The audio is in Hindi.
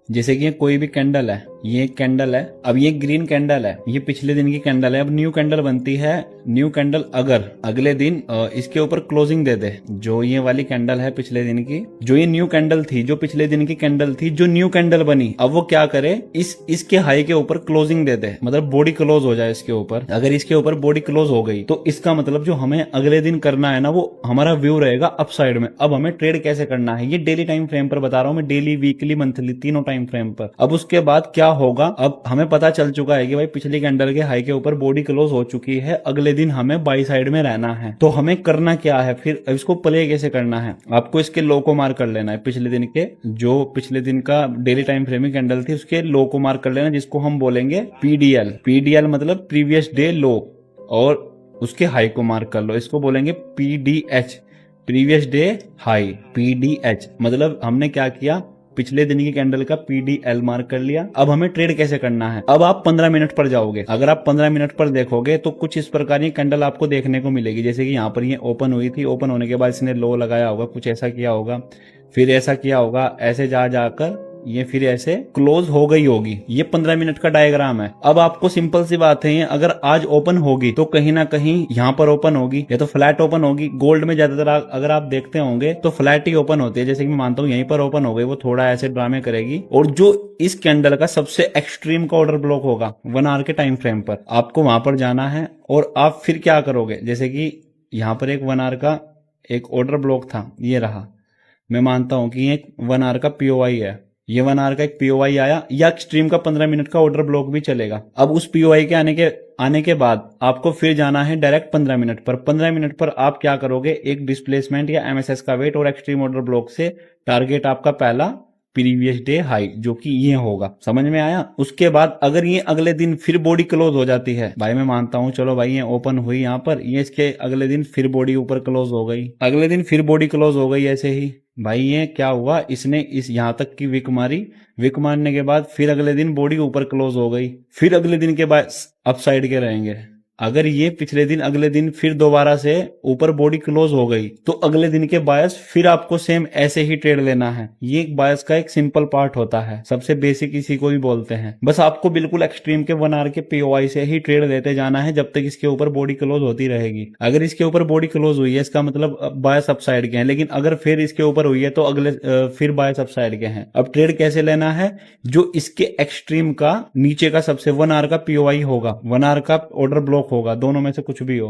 जैसे कि ये कोई भी कैंडल है, ये एक कैंडल है, अब ये ग्रीन कैंडल है, ये पिछले दिन की कैंडल है, अब न्यू कैंडल बनती है। न्यू कैंडल अगर अगले दिन इसके ऊपर क्लोजिंग दे दे, जो ये वाली कैंडल है पिछले दिन की, जो ये न्यू कैंडल थी, जो पिछले दिन की कैंडल थी, जो न्यू कैंडल बनी, अब वो क्या करे, इसके हाई के ऊपर क्लोजिंग दे दे, मतलब बॉडी क्लोज हो जाए इसके ऊपर। अगर इसके ऊपर बॉडी क्लोज हो गई तो इसका मतलब जो हमें अगले दिन करना है ना, वो हमारा व्यू रहेगा अपसाइड में। अब हमें ट्रेड कैसे करना है, ये डेली टाइम फ्रेम पर बता रहा हूं मैं, डेली, वीकली, मंथली, तीनों टाइम फ्रेम पर। अब उसके बाद क्या होगा, अब हमें पता चल चुका है कि भाई पिछली कैंडल के हाई के ऊपर बॉडी क्लोज हो चुकी है, अगले दिन हमें बाई साइड में रहना है। तो हमें करना क्या है फिर, इसको प्ले कैसे करना है, आपको इसके लो को मार्क कर लेना है। पिछले दिन के, जो पिछले दिन का डेली टाइम फ्रेम की कैंडल थी, उसके लो को मार्क कर लेना, जिसको हम बोलेंगे पीडीएल। पीडीएल मतलब प्रीवियस डे लो, और उसके हाई को मार्क कर लो, इसको बोलेंगे PDH, previous day high. PDH मतलब हमने क्या किया, पिछले दिन की कैंडल का पीडीएल मार्क कर लिया। अब हमें ट्रेड कैसे करना है, अब आप 15 मिनट पर जाओगे। अगर आप 15 मिनट पर देखोगे तो कुछ इस प्रकार की कैंडल आपको देखने को मिलेगी। जैसे कि यहाँ पर ये ओपन हुई थी, ओपन होने के बाद इसने लो लगाया होगा, कुछ ऐसा किया होगा, फिर ऐसा किया होगा, ऐसे जा जाकर ये फिर ऐसे क्लोज हो गई होगी। ये 15 मिनट का डायग्राम है। अब आपको सिंपल सी बात है, अगर आज ओपन होगी तो कहीं ना कहीं यहाँ पर ओपन होगी, या तो फ्लैट ओपन होगी। गोल्ड में ज्यादातर अगर आप देखते होंगे तो फ्लैट ही ओपन होती है। जैसे कि मैं मानता हूँ यहीं पर ओपन हो गई, वो थोड़ा ऐसे ड्रामे करेगी, और जो इस कैंडल का सबसे एक्सट्रीम का ऑर्डर ब्लॉक होगा 1 आवर के टाइम फ्रेम पर, आपको वहां पर जाना है। और आप फिर क्या करोगे, जैसे कि यहाँ पर एक 1 आवर का एक ऑर्डर ब्लॉक था, ये रहा। मैं मानता हूं कि ये 1 आवर का पीओआई है, ये 1 आवर का एक पीओआई आया, या एक्सट्रीम का 15 मिनट का ऑर्डर ब्लॉक भी चलेगा। अब उस पीओआई के आने के बाद आपको फिर जाना है डायरेक्ट 15 मिनट पर। 15 मिनट पर आप क्या करोगे, एक डिस्प्लेसमेंट या एमएसएस का वेट और एक्सट्रीम ऑर्डर ब्लॉक से टारगेट आपका पहला प्रीवियस डे हाई, जो कि ये होगा। समझ में आया। उसके बाद अगर ये अगले दिन फिर बॉडी क्लोज हो जाती है, भाई मैं मानता हूं, चलो भाई ये ओपन हुई यहाँ पर, ये इसके अगले दिन फिर बॉडी ऊपर क्लोज हो गई, अगले दिन फिर बॉडी क्लोज हो गई ऐसे ही, भाई ये क्या हुआ, इसने इस यहां तक की विक मारी, विक मारने के बाद फिर अगले दिन बॉडी ऊपर क्लोज हो गई, फिर अगले दिन के बाद अप साइड के रहेंगे। अगर ये पिछले दिन अगले दिन फिर दोबारा से ऊपर बॉडी क्लोज हो गई, तो अगले दिन के बायस फिर आपको सेम ऐसे ही ट्रेड लेना है। ये एक बायस का एक सिंपल पार्ट होता है, सबसे बेसिक इसी को भी बोलते हैं। बस आपको बिल्कुल एक्सट्रीम के 1 आवर के पीओआई से ही ट्रेड लेते जाना है, जब तक इसके ऊपर बॉडी क्लोज होती रहेगी। अगर इसके ऊपर बॉडी क्लोज हुई है, इसका मतलब बायस अप साइड के हैं, लेकिन अगर फिर इसके ऊपर हुई है तो अगले फिर बायस अप साइड के हैं। अब ट्रेड कैसे लेना है, जो इसके एक्सट्रीम का नीचे का सबसे 1 आवर का पीओआई होगा, 1 आवर का ऑर्डर ब्लॉक होगा, दोनों में से कुछ भी हो,